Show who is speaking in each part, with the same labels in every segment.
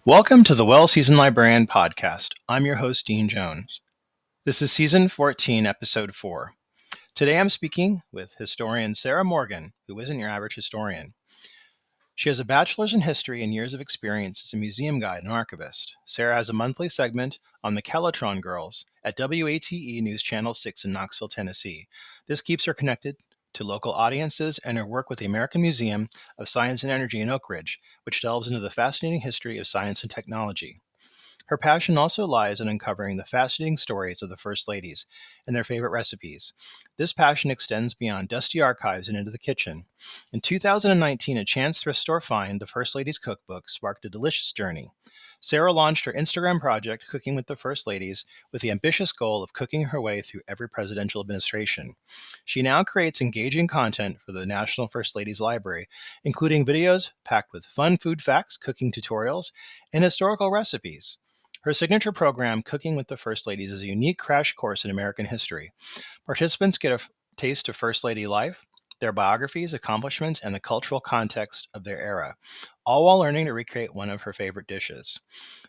Speaker 1: Welcome to the Well-Seasoned Librarian podcast. I'm your host, Dean Jones. This is season 14, episode 4. Today I'm speaking with historian Sarah Morgan, who isn't your average historian. She has a bachelor's in history and years of experience as a museum guide and archivist. Sarah has a monthly segment on the Calutron Girls at WATE News Channel 6 in Knoxville, Tennessee. This keeps her connected to local audiences and her work with the American Museum of Science and Energy in Oak Ridge, which delves into the fascinating history of science and technology. Her passion also lies in uncovering the fascinating stories of the First Ladies and their favorite recipes. This passion extends beyond dusty archives and into the kitchen. In 2019, a chance thrift store find, the First Ladies Cookbook, sparked a delicious journey. Sarah launched her Instagram project, Cooking with the First Ladies, with the ambitious goal of cooking her way through every presidential administration. She now creates engaging content for the National First Ladies Library, including videos packed with fun food facts, cooking tutorials, and historical recipes. Her signature program, Cooking with the First Ladies, is a unique crash course in American history. Participants get a taste of First Lady life, their biographies, accomplishments, and the cultural context of their era, all while learning to recreate one of her favorite dishes.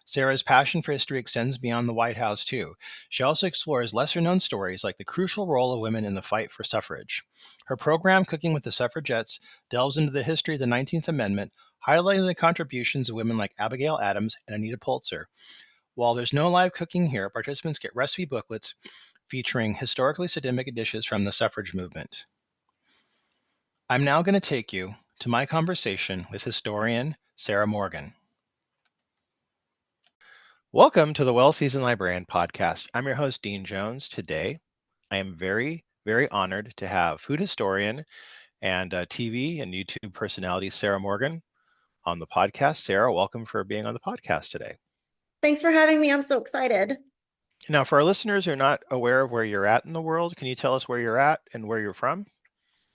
Speaker 1: Sarah's passion for history extends beyond the White House, too. She also explores lesser known stories like the crucial role of women in the fight for suffrage. Her program, Cooking with the Suffragettes, delves into the history of the 19th Amendment, highlighting the contributions of women like Abigail Adams and Anita Pulitzer. While there's no live cooking here, participants get recipe booklets featuring historically significant dishes from the suffrage movement. I'm now going to take you to my conversation with historian Sarah Morgan. Welcome to the Well-Seasoned Librarian podcast. I'm your host, Dean Jones. Today, I am very, very honored to have food historian and TV and YouTube personality Sarah Morgan on the podcast. Sarah, welcome for being on the podcast today.
Speaker 2: Thanks for having me. I'm so excited.
Speaker 1: Now, for our listeners who are not aware of where you're at in the world, can you tell us where you're at and where you're from?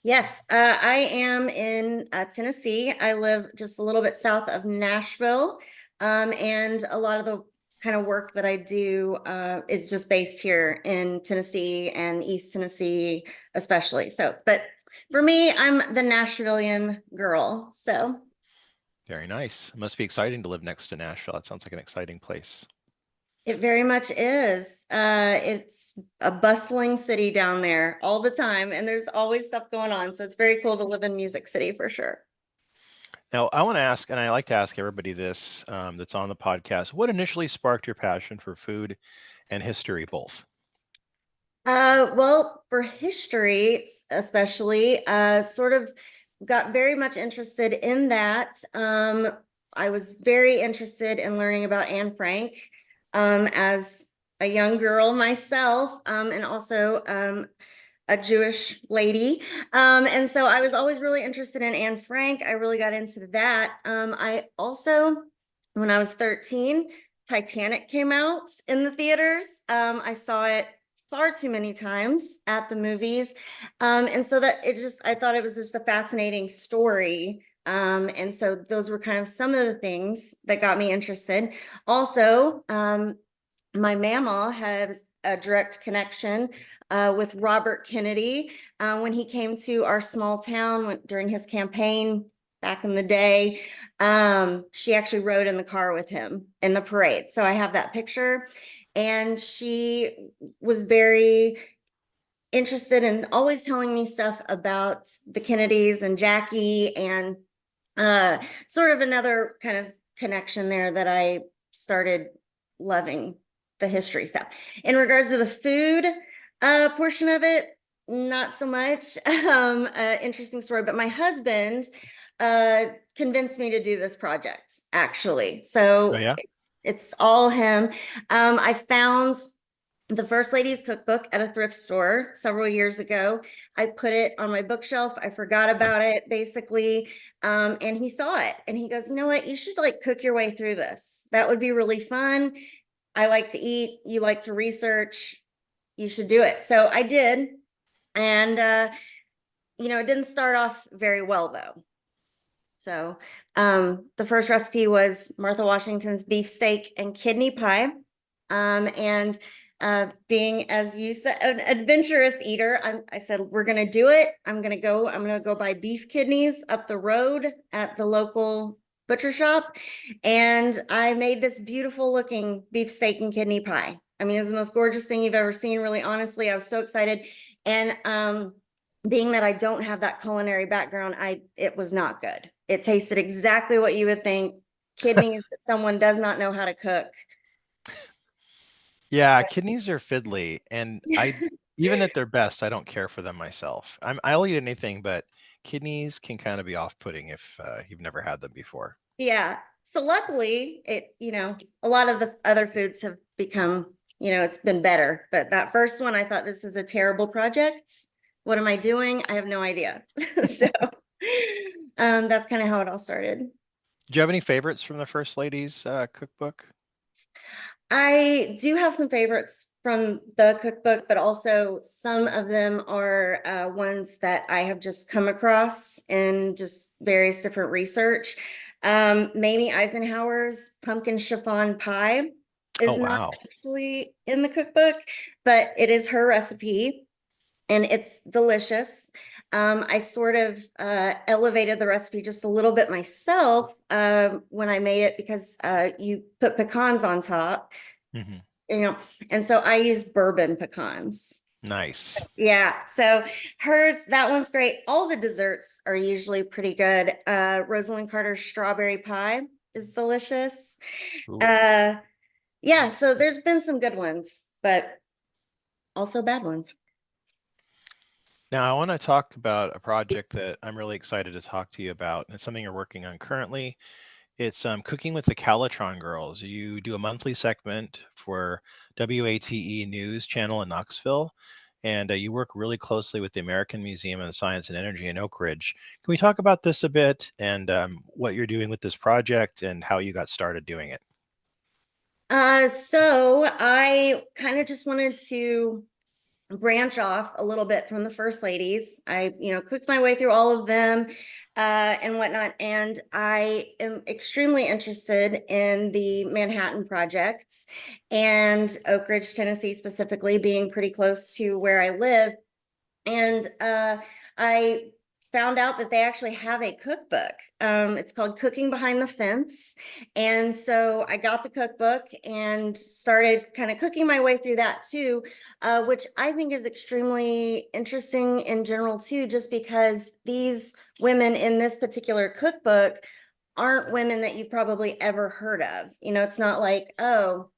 Speaker 2: Yes, I am in Tennessee. I live just a little bit south of Nashville, and a lot of the kind of work that I do is just based here in Tennessee and East Tennessee, especially. So, but for me, I'm the Nashvilleian girl. So,
Speaker 1: Very nice. It must be exciting to live next to Nashville. That sounds like an exciting place.
Speaker 2: it very much is. It's a bustling city down there all the time, and there's always stuff going on. So it's very cool to live in Music City for sure.
Speaker 1: Now, I want to ask, and I like to ask everybody this that's on the podcast, what initially sparked your passion for food and history both?
Speaker 2: Well, for history, especially, sort of got very much interested in that. I was very interested in learning about Anne Frank, as a young girl myself, and also a Jewish lady. And so I was always really interested in Anne Frank. I really got into that. I also, when I was 13, Titanic came out in the theaters. I saw it far too many times at the movies. And so that I thought it was just a fascinating story. And so those were kind of some of the things that got me interested. Also, my mama has a direct connection with Robert Kennedy when he came to our small town during his campaign back in the day. She actually rode in the car with him in the parade. So I have that picture. And she was very interested in always telling me stuff about the Kennedys and Jackie, and sort of another kind of connection there that I started loving the history stuff. In regards to the food portion of it, not so much. Interesting story, but my husband convinced me to do this project, actually. So
Speaker 1: Oh, yeah?
Speaker 2: it's all him. I found the First Lady's Cookbook at a thrift store several years ago. I put it on my bookshelf. I forgot about it, basically. And he saw it and he goes, you know what? You should like cook your way through this. That would be really fun. I like to eat. You like to research. You should do it. So I did. And, it didn't start off very well, though. So the first recipe was Martha Washington's beefsteak and kidney pie. And being, as you said, an adventurous eater, I said, we're going to do it. I'm going to go buy beef kidneys up the road at the local butcher shop, and I made this beautiful looking beefsteak and kidney pie. I mean, it was the most gorgeous thing you've ever seen, really, honestly. I was so excited. And being that I don't have that culinary background, it was not good. It tasted exactly what you would think kidneys that someone does not know how to cook.
Speaker 1: Yeah, kidneys are fiddly, and I even at their best, I don't care for them myself. I'll eat anything, but kidneys can kind of be off-putting if you've never had them before.
Speaker 2: Yeah. So luckily, a lot of the other foods have become, it's been better. But that first one, I thought this is a terrible project. What am I doing? I have no idea. So that's kind of how it all started.
Speaker 1: Do you have any favorites from the First Lady's cookbook?
Speaker 2: I do have some favorites from the cookbook, but also some of them are ones that I have just come across in just various different research. Mamie Eisenhower's pumpkin chiffon pie
Speaker 1: Oh,
Speaker 2: is not
Speaker 1: wow.
Speaker 2: actually in the cookbook, but it is her recipe and it's delicious. I sort of elevated the recipe just a little bit myself when I made it because you put pecans on top,
Speaker 1: Hmm.
Speaker 2: you know, and so I use bourbon pecans.
Speaker 1: Nice.
Speaker 2: Yeah, so that one's great. All the desserts are usually pretty good. Rosalind Carter's strawberry pie is delicious.
Speaker 1: Ooh.
Speaker 2: Uh, yeah, so there's been some good ones, but also bad ones.
Speaker 1: Now, I want to talk about a project that I'm really excited to talk to you about. And it's something you're working on currently. It's Cooking with the Calutron Girls. You do a monthly segment for WATE News Channel in Knoxville, and you work really closely with the American Museum of Science and Energy in Oak Ridge. Can we talk about this a bit and what you're doing with this project and how you got started doing it?
Speaker 2: So I kind of just wanted to branch off a little bit from the first ladies. I, cooked my way through all of them and whatnot. And I am extremely interested in the Manhattan projects and Oak Ridge, Tennessee, specifically being pretty close to where I live. And I found out that they actually have a cookbook. It's called Cooking Behind the Fence. And so I got the cookbook and started kind of cooking my way through that too, which I think is extremely interesting in general too, just because these women in this particular cookbook aren't women that you've probably ever heard of. It's not like, oh,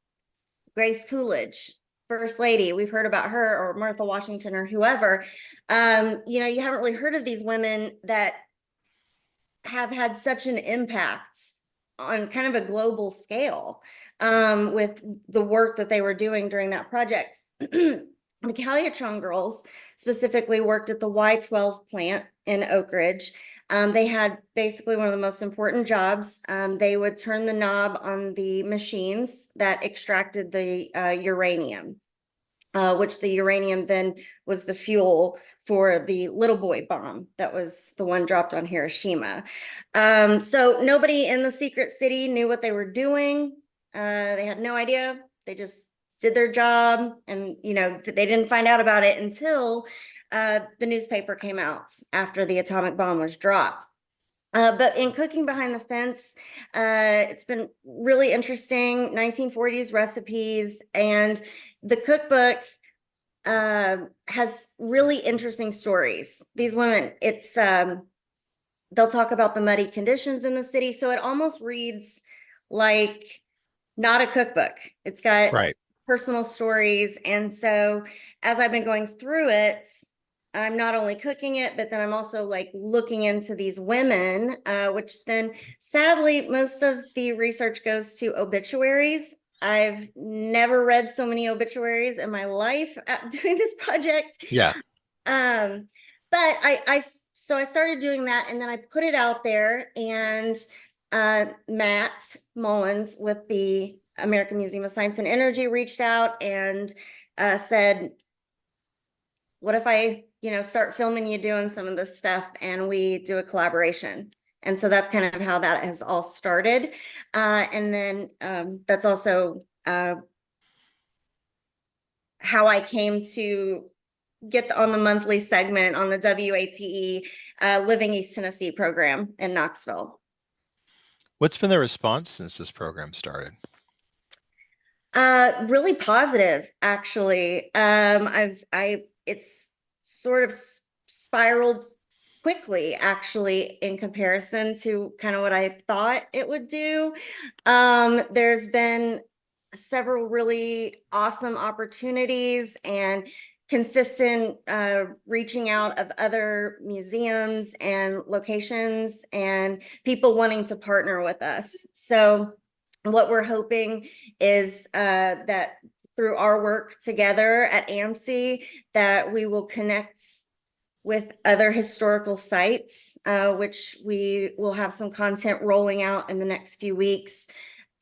Speaker 2: Grace Coolidge, First Lady, we've heard about her, or Martha Washington, or whoever. You haven't really heard of these women that have had such an impact on kind of a global scale with the work that they were doing during that project. The Calutron Girls specifically worked at the Y12 plant in Oak Ridge. They had basically one of the most important jobs. They would turn the knob on the machines that extracted the uranium, which the uranium then was the fuel for the little boy bomb that was the one dropped on Hiroshima. So nobody in the secret city knew what they were doing. They had no idea. They just did their job, and they didn't find out about it until the newspaper came out after the atomic bomb was dropped. But in Cooking Behind the Fence, it's been really interesting, 1940s recipes, and the cookbook has really interesting stories. These women, they'll talk about the muddy conditions in the city, so it almost reads like not a cookbook. It's got
Speaker 1: Right.
Speaker 2: personal stories, and so as I've been going through it, I'm not only cooking it, but then I'm also like looking into these women, which then sadly, most of the research goes to obituaries. I've never read so many obituaries in my life doing this project.
Speaker 1: Yeah.
Speaker 2: Um, but so I started doing that, and then I put it out there, and Matt Mullins with the American Museum of Science and Energy reached out and said, what if I, start filming you doing some of this stuff and we do a collaboration? And so that's kind of how that has all started. And then that's also how I came to get on the monthly segment on the WATE Living East Tennessee program in Knoxville.
Speaker 1: What's been the response since this program started?
Speaker 2: Really positive, actually. It's sort of spiraled quickly, actually, in comparison to kind of what I thought it would do. There's been several really awesome opportunities and consistent reaching out of other museums and locations and people wanting to partner with us. So what we're hoping is that through our work together at AMC, that we will connect with other historical sites, which we will have some content rolling out in the next few weeks,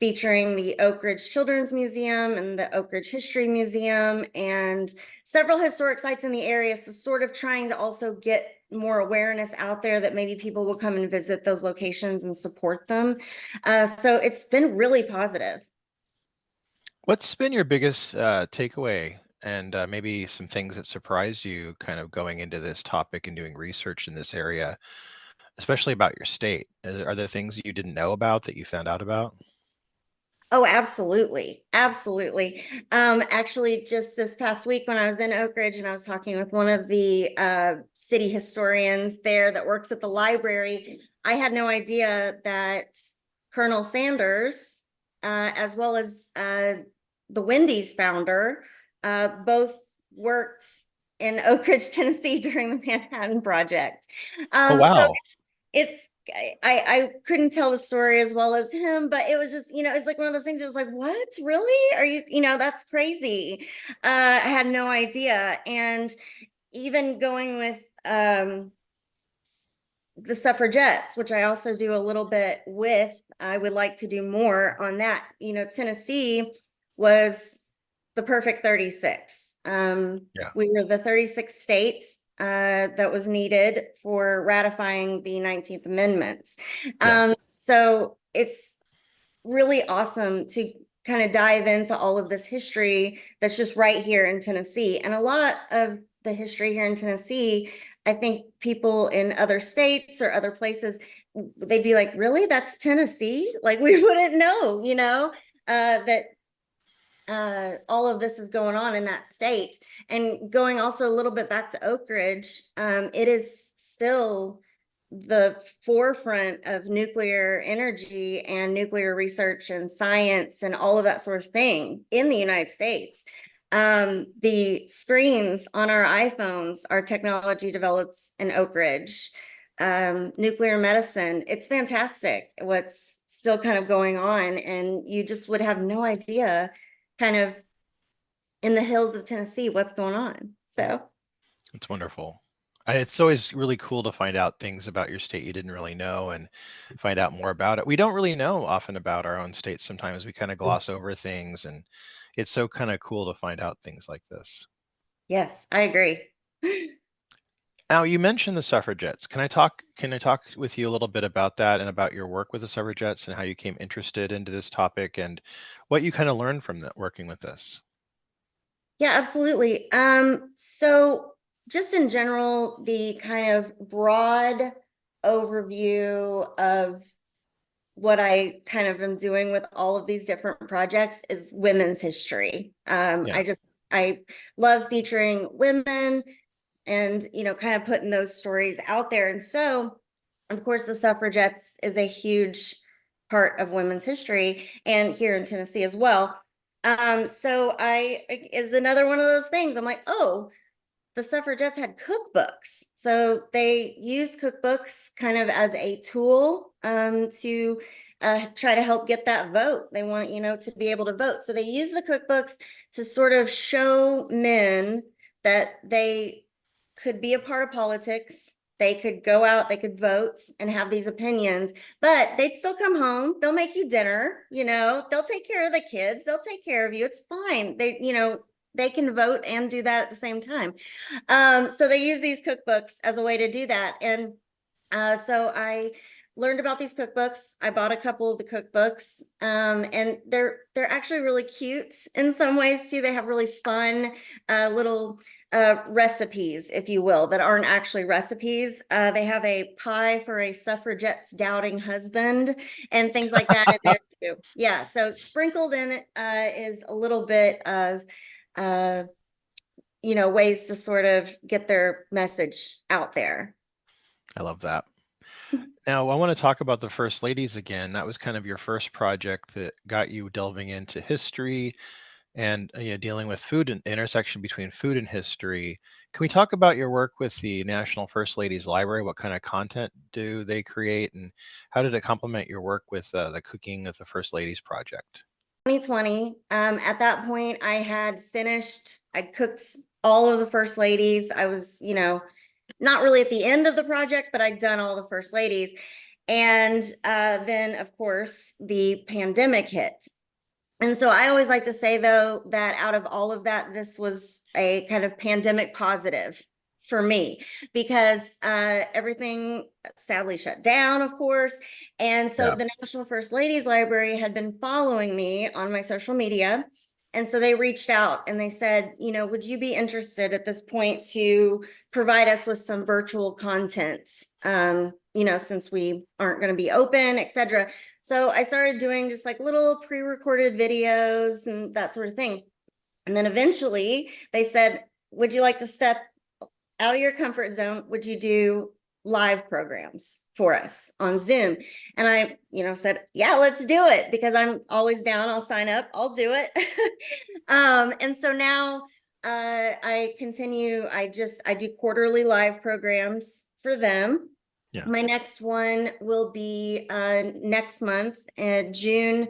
Speaker 2: featuring the Oak Ridge Children's Museum and the Oak Ridge History Museum and several historic sites in the area. So sort of trying to also get more awareness out there that maybe people will come and visit those locations and support them. So it's been really positive.
Speaker 1: What's been your biggest takeaway and maybe some things that surprised you kind of going into this topic and doing research in this area, especially about your state? Are there things you didn't know about that you found out about?
Speaker 2: Oh, absolutely. Absolutely. Actually, just this past week when I was in Oak Ridge and I was talking with one of the city historians there that works at the library, I had no idea that Colonel Sanders, as well as the Wendy's founder, both worked in Oak Ridge, Tennessee during the Manhattan Project.
Speaker 1: Oh,
Speaker 2: So
Speaker 1: wow.
Speaker 2: it's I couldn't tell the story as well as him, but it was just, it's like one of those things. It was like, what? Really? Are you, that's crazy. I had no idea. And even going with the suffragettes, which I also do a little bit with, I would like to do more on that. Tennessee was the perfect 36.
Speaker 1: Yeah.
Speaker 2: We were the 36th state that was needed for ratifying the 19th Amendment.
Speaker 1: Yeah.
Speaker 2: So it's really awesome to kind of dive into all of this history that's just right here in Tennessee. And a lot of the history here in Tennessee, I think people in other states or other places, they'd be like, really? That's Tennessee? Like we wouldn't know, that all of this is going on in that state. And going also a little bit back to Oak Ridge, it is still the forefront of nuclear energy and nuclear research and science and all of that sort of thing in the United States. The screens on our iPhones are technology developed in Oak Ridge. Nuclear medicine, it's fantastic what's still kind of going on, and you just would have no idea kind of in the hills of Tennessee what's going on. So
Speaker 1: It's wonderful. It's always really cool to find out things about your state you didn't really know and find out more about it. We don't really know often about our own state. Sometimes we kind of gloss over things, and it's so kind of cool to find out things like this.
Speaker 2: yes, I agree.
Speaker 1: Now, you mentioned the suffragettes. Can I talk with you a little bit about that and about your work with the suffragettes and how you came interested into this topic and what you kind of learned from that working with this?
Speaker 2: Yeah, absolutely. So just in general, the kind of broad overview of what I kind of am doing with all of these different projects is women's history.
Speaker 1: Yeah.
Speaker 2: I love featuring women and, kind of putting those stories out there. And so, of course, the suffragettes is a huge part of women's history and here in Tennessee as well. So I is another one of those things. I'm like, oh, the suffragettes had cookbooks. So they used cookbooks kind of as a tool to try to help get that vote. They want, to be able to vote. So they use the cookbooks to sort of show men that they could be a part of politics. They could go out, they could vote and have these opinions, but they'd still come home. They'll make you dinner, they'll take care of the kids, they'll take care of you. It's fine. They can vote and do that at the same time. So they use these cookbooks as a way to do that. And so I learned about these cookbooks. I bought a couple of the cookbooks, and they're actually really cute in some ways too. They have really fun little recipes, if you will, that aren't actually recipes. They have a pie for a suffragette's doubting husband and things like that in there too. Yeah, so sprinkled in it is a little bit of ways to sort of get their message out there.
Speaker 1: I love that. Now, I want to talk about the First Ladies again. That was kind of your first project that got you delving into history and dealing with food and the intersection between food and history. Can we talk about your work with the National First Ladies Library? What kind of content do they create, and how did it complement your work with the Cooking with the First Ladies project?
Speaker 2: 2020. At that point, I cooked all of the first ladies. I was, not really at the end of the project, but I'd done all the first ladies. And then, of course, the pandemic hit. And so I always like to say, though, that out of all of that, this was a kind of pandemic positive for me, because everything sadly shut down, of course. And so
Speaker 1: Yeah.
Speaker 2: the National First Ladies Library had been following me on my social media. And so they reached out and they said, would you be interested at this point to provide us with some virtual content, since we aren't going to be open, et cetera. So I started doing just like little pre-recorded videos and that sort of thing. And then eventually they said, would you like to step out of your comfort zone? Would you do live programs for us on Zoom? And I, said, yeah, let's do it, because I'm always down. I'll sign up. I'll do it. And so now I continue. I do quarterly live programs for them.
Speaker 1: Yeah.
Speaker 2: My next one will be next month, June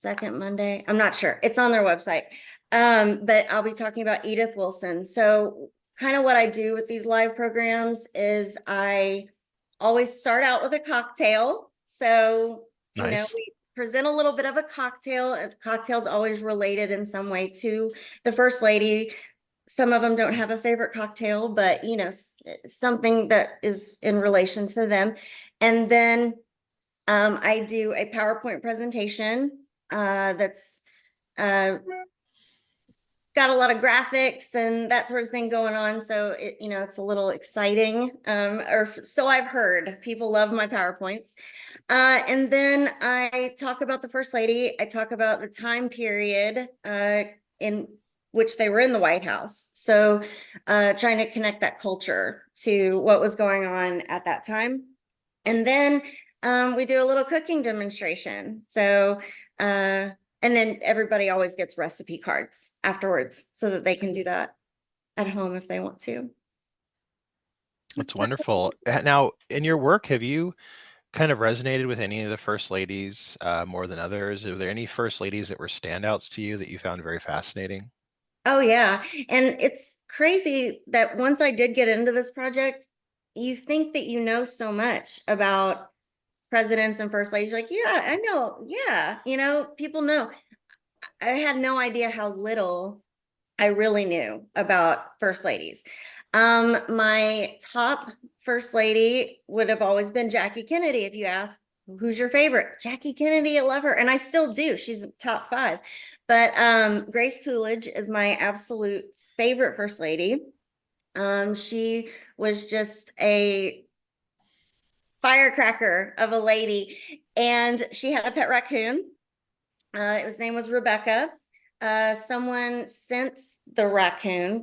Speaker 2: 2nd Monday. I'm not sure. It's on their website. But I'll be talking about Edith Wilson. So kind of what I do with these live programs is I always start out with a cocktail. So,
Speaker 1: Nice.
Speaker 2: we present a little bit of a cocktail. The cocktail's always related in some way to the First Lady. Some of them don't have a favorite cocktail, but something that is in relation to them. And then I do a PowerPoint presentation that's got a lot of graphics and that sort of thing going on. So it's a little exciting, or so I've heard. People love my PowerPoints. And then I talk about the First Lady. I talk about the time period in which they were in the White House. So trying to connect that culture to what was going on at that time. And then we do a little cooking demonstration. So and then everybody always gets recipe cards afterwards so that they can do that at home if they want to.
Speaker 1: That's wonderful. Now, in your work, have you kind of resonated with any of the First Ladies more than others? Are there any First Ladies that were standouts to you that you found very fascinating?
Speaker 2: Oh, yeah. And it's crazy that once I did get into this project, you think that you know so much about presidents and first ladies. Like, yeah, I know. Yeah. People know. I had no idea how little I really knew about first ladies. My top first lady would have always been Jackie Kennedy. If you ask, who's your favorite? Jackie Kennedy, I love her. And I still do. She's top 5. But Grace Coolidge is my absolute favorite first lady. She was just a firecracker of a lady, and she had a pet raccoon. His name was Rebecca. Someone sent the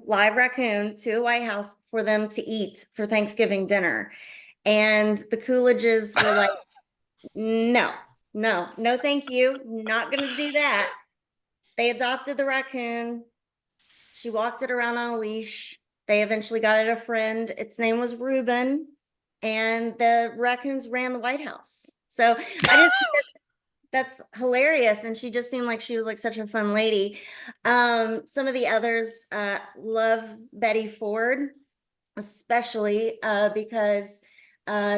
Speaker 2: live raccoon, to the White House for them to eat for Thanksgiving dinner. And the Coolidges were like, no, no, no, thank you. Not going to do that. They adopted the raccoon. She walked it around on a leash. They eventually got it a friend. Its name was Reuben. And the raccoons ran the White House. So I just that's hilarious. And she just seemed like she was like such a fun lady. Some of the others love Betty Ford, especially because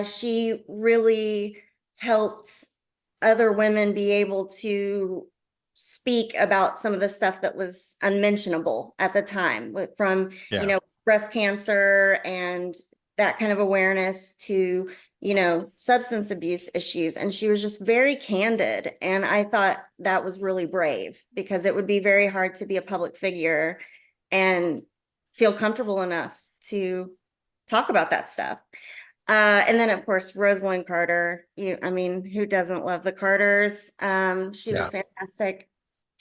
Speaker 2: she really helped other women be able to speak about some of the stuff that was unmentionable at the time, from
Speaker 1: Yeah.
Speaker 2: breast cancer and that kind of awareness to substance abuse issues. And she was just very candid. And I thought that was really brave, because it would be very hard to be a public figure and feel comfortable enough to talk about that stuff. And then of course, Rosalind Carter, I mean, who doesn't love the Carters? She
Speaker 1: Yeah.
Speaker 2: was fantastic.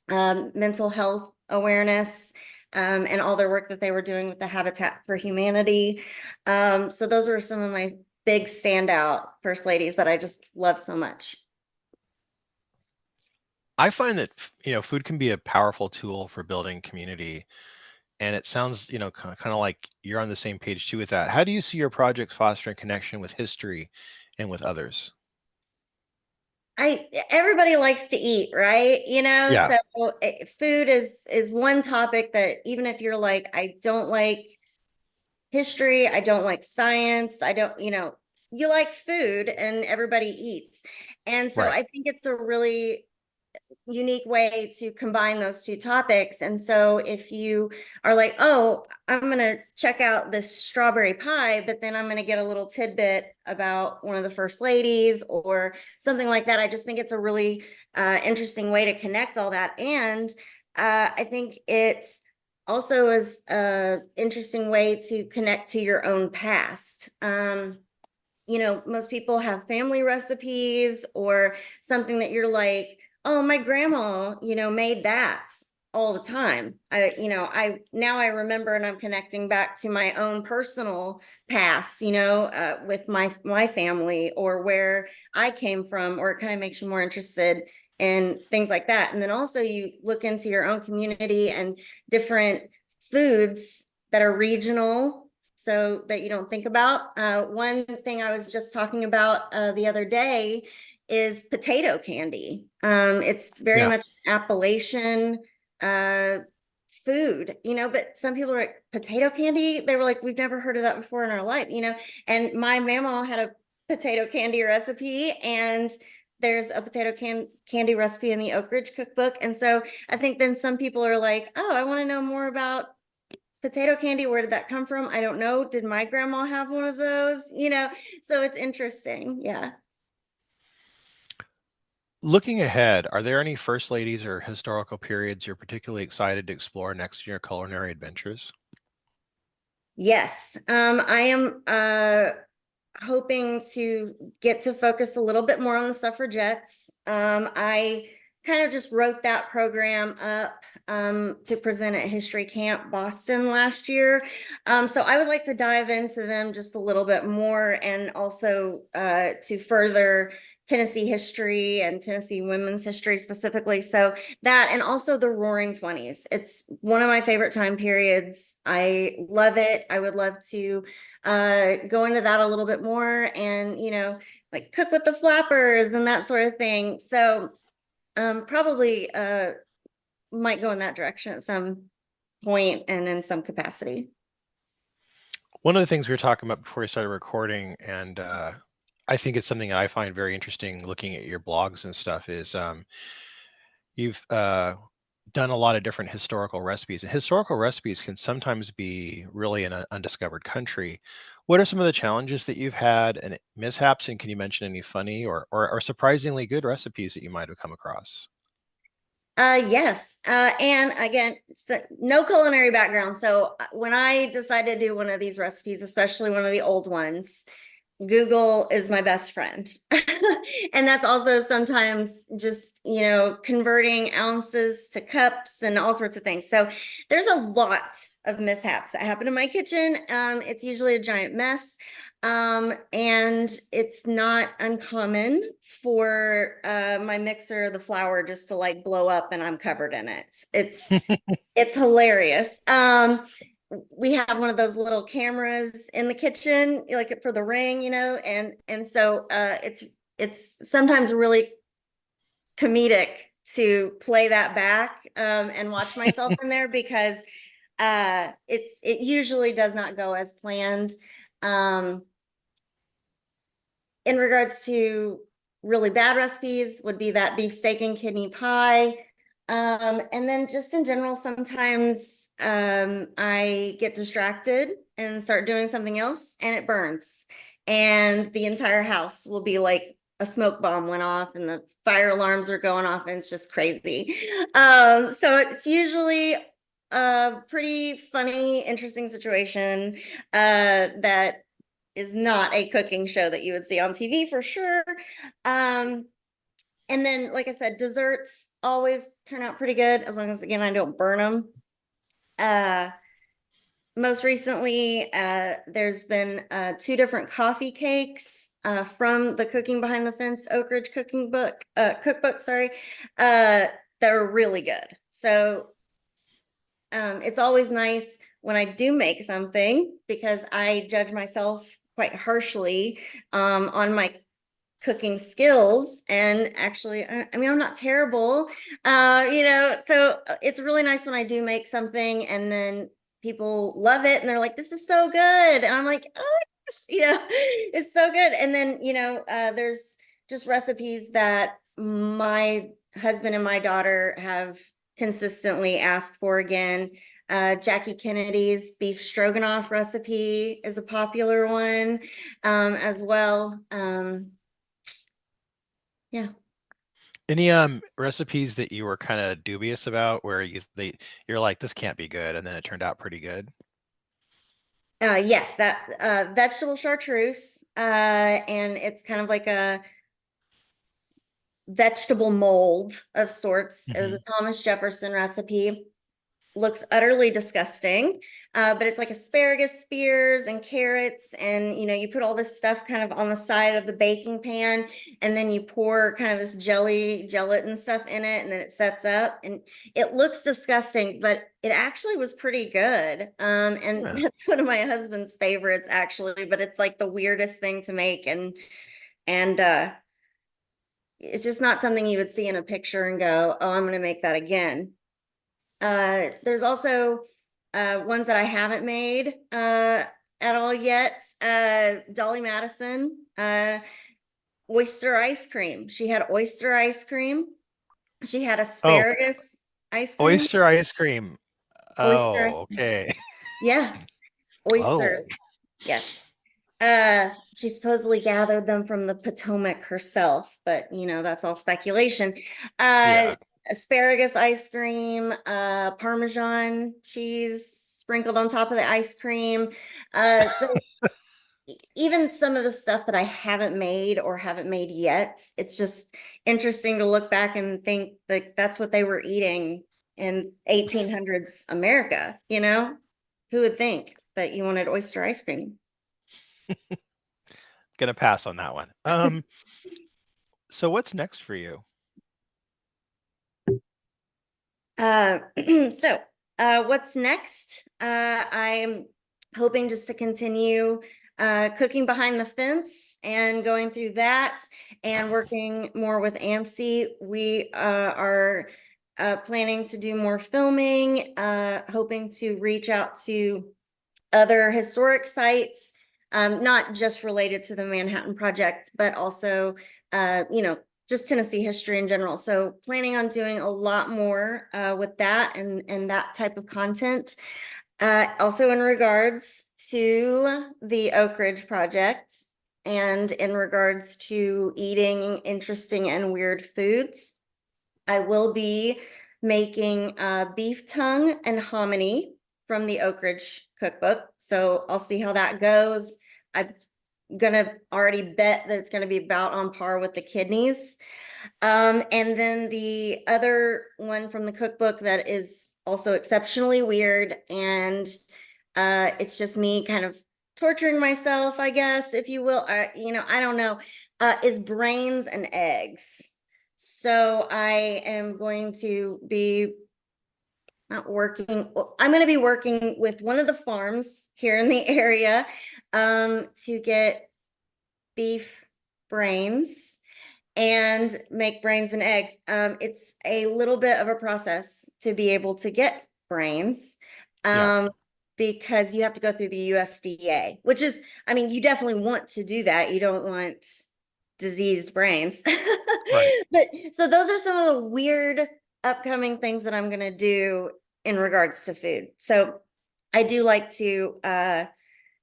Speaker 2: Mental health awareness, and all their work that they were doing with the Habitat for Humanity. So those were some of my big standout first ladies that I just love so much.
Speaker 1: I find that, food can be a powerful tool for building community. And it sounds, kind of like you're on the same page too with that. How do you see your project fostering connection with history and with others?
Speaker 2: Everybody likes to eat, right?
Speaker 1: Yeah.
Speaker 2: So food is one topic that even if you're like, I don't like history, I don't like science, I don't, you like food and everybody eats. And so
Speaker 1: Right.
Speaker 2: I think it's a really unique way to combine those two topics. And so if you are like, oh, I'm going to check out this strawberry pie, but then I'm going to get a little tidbit about one of the first ladies or something like that. I just think it's a really interesting way to connect all that. And I think it's also is an interesting way to connect to your own past. Most people have family recipes or something that you're like, oh, my grandma, made that all the time. I remember and I'm connecting back to my own personal past, with my family or where I came from, or it kind of makes you more interested in things like that. And then also you look into your own community and different foods that are regional so that you don't think about. One thing I was just talking about the other day is potato candy. It's very
Speaker 1: Yeah.
Speaker 2: much Appalachian uh, food, but some people are like, potato candy? They were like, we've never heard of that before in our life, and my mama had a potato candy recipe, and there's a candy recipe in the Oak Ridge cookbook. And so I think then some people are like, oh, I want to know more about potato candy. Where did that come from? I don't know. Did my grandma have one of those? So it's interesting. Yeah.
Speaker 1: Looking ahead, are there any first ladies or historical periods you're particularly excited to explore next in your culinary adventures?
Speaker 2: Yes. I am hoping to get to focus a little bit more on the suffragettes. I kind of just wrote that program up to present at History Camp Boston last year. So I would like to dive into them just a little bit more, and also to further Tennessee history and Tennessee women's history specifically. So that, and also the Roaring 20s. It's one of my favorite time periods. I love it. I would love to go into that a little bit more, and like cook with the flappers and that sort of thing. So probably might go in that direction at some point and in some capacity.
Speaker 1: One of the things we were talking about before we started recording, and I think it's something that I find very interesting looking at your blogs and stuff, is you've done a lot of different historical recipes, and historical recipes can sometimes be really in an undiscovered country. What are some of the challenges that you've had and mishaps, and can you mention any funny or surprisingly good recipes that you might have come across?
Speaker 2: Yes. And again, so no culinary background. So when I decided to do one of these recipes, especially one of the old ones, Google is my best friend. And that's also sometimes just, converting ounces to cups and all sorts of things. So there's a lot of mishaps that happen in my kitchen. It's usually a giant mess. And it's not uncommon for my mixer, the flour, just to like blow up and I'm covered in it. It's hilarious. We have one of those little cameras in the kitchen, like for the ring, and so it's sometimes really comedic to play that back and watch myself in there, because it usually does not go as planned. Um, in regards to really bad recipes, would be that beef steak and kidney pie. And then just in general, sometimes I get distracted and start doing something else and it burns. And the entire house will be like a smoke bomb went off and the fire alarms are going off and it's just crazy. So it's usually a pretty funny, interesting situation that is not a cooking show that you would see on TV for sure. Um, and then, like I said, desserts always turn out pretty good as long as, again, I don't burn them. Most recently, there's been two different coffee cakes from the Cooking Behind the Fence Oak Ridge cookbook, sorry, that are really good. So it's always nice when I do make something because I judge myself quite harshly on my cooking skills. And actually, I mean, I'm not terrible, so it's really nice when I do make something and then people love it and they're like, this is so good. And I'm like, oh my gosh, it's so good. And then, there's just recipes that my husband and my daughter have consistently asked for again. Jackie Kennedy's beef stroganoff recipe is a popular one as well. Yeah.
Speaker 1: Any recipes that you were kind of dubious about where you're like, this can't be good, and then it turned out pretty good?
Speaker 2: Yes, that vegetable chartreuse, and it's kind of like a vegetable mold of sorts. It was
Speaker 1: Hmm.
Speaker 2: a Thomas Jefferson recipe. Looks utterly disgusting, but it's like asparagus spears and carrots, and you put all this stuff kind of on the side of the baking pan, and then you pour kind of this gelatin stuff in it, and then it sets up, and it looks disgusting, but it actually was pretty good. And
Speaker 1: Yeah.
Speaker 2: that's one of my husband's favorites, actually, but it's like the weirdest thing to make, and it's just not something you would see in a picture and go, oh, I'm going to make that again. There's also ones that I haven't made at all yet. Dolly Madison, oyster ice cream. She had oyster ice cream. She had
Speaker 1: Oh,
Speaker 2: asparagus ice cream.
Speaker 1: oyster ice cream.
Speaker 2: Oyster ice
Speaker 1: Oh,
Speaker 2: cream.
Speaker 1: okay.
Speaker 2: Yeah,
Speaker 1: Oh,
Speaker 2: oysters. Yes. She supposedly gathered them from the Potomac herself, but that's all speculation. Uh,
Speaker 1: yeah.
Speaker 2: Asparagus ice cream, Parmesan cheese sprinkled on top of the ice cream. So even some of the stuff that I haven't made or haven't made yet, it's just interesting to look back and think that that's what they were eating in 1800s America, Who would think that you wanted oyster ice cream?
Speaker 1: Gonna pass on that one. So what's next for you?
Speaker 2: Uh, so, what's next? I'm hoping just to continue cooking behind the fence and going through that and working more with AMC. We are planning to do more filming, hoping to reach out to other historic sites, not just related to the Manhattan Project, but also, just Tennessee history in general. So planning on doing a lot more with that and that type of content. Also in regards to the Oak Ridge Project and in regards to eating interesting and weird foods, I will be making beef tongue and hominy from the Oak Ridge cookbook. So I'll see how that goes. I'm gonna already bet that it's gonna be about on par with the kidneys. And then the other one from the cookbook that is also exceptionally weird, and it's just me kind of torturing myself, I guess, if you will. I don't know, is brains and eggs. So I am going to be not working. I'm going to be working with one of the farms here in the area to get beef brains and make brains and eggs. It's a little bit of a process to be able to get brains
Speaker 1: Yeah.
Speaker 2: because you have to go through the USDA, which is, I mean, you definitely want to do that. You don't want diseased brains.
Speaker 1: Right.
Speaker 2: But so those are some of the weird upcoming things that I'm going to do in regards to food. So I do like to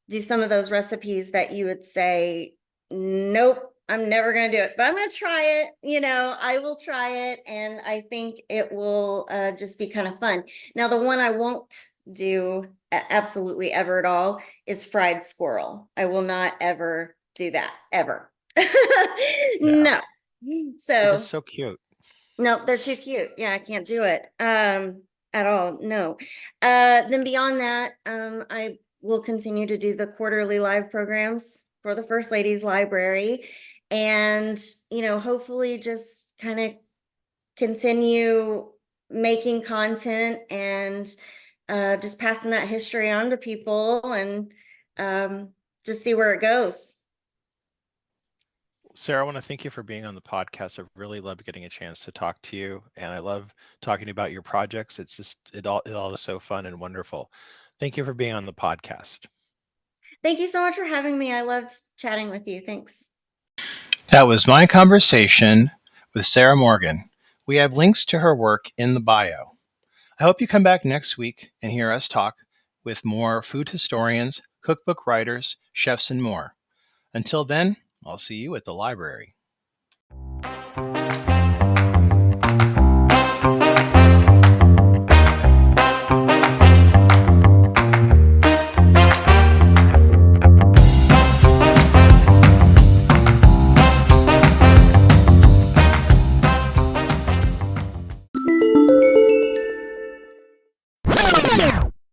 Speaker 2: do some of those recipes that you would say, nope, I'm never going to do it, but I'm going to try it. I will try it, and I think it will just be kind of fun. Now, the one I won't do absolutely ever at all is fried squirrel. I will not ever do that, ever.
Speaker 1: Yeah.
Speaker 2: No.
Speaker 1: It is
Speaker 2: So,
Speaker 1: so cute.
Speaker 2: no, they're too cute. Yeah, I can't do it at all. No. Then beyond that, I will continue to do the quarterly live programs for the First Ladies Library, and hopefully just kind of continue making content and just passing that history on to people, and um, just see where it goes.
Speaker 1: Sarah, I want to thank you for being on the podcast. I've really loved getting a chance to talk to you, and I love talking about your projects. It's just it all is so fun and wonderful. Thank you for being on the podcast.
Speaker 2: Thank you so much for having me. I loved chatting with you. Thanks.
Speaker 1: That was my conversation with Sarah Morgan. We have links to her work in the bio. I hope you come back next week and hear us talk with more food historians, cookbook writers, chefs, and more. Until then, I'll see you at the library.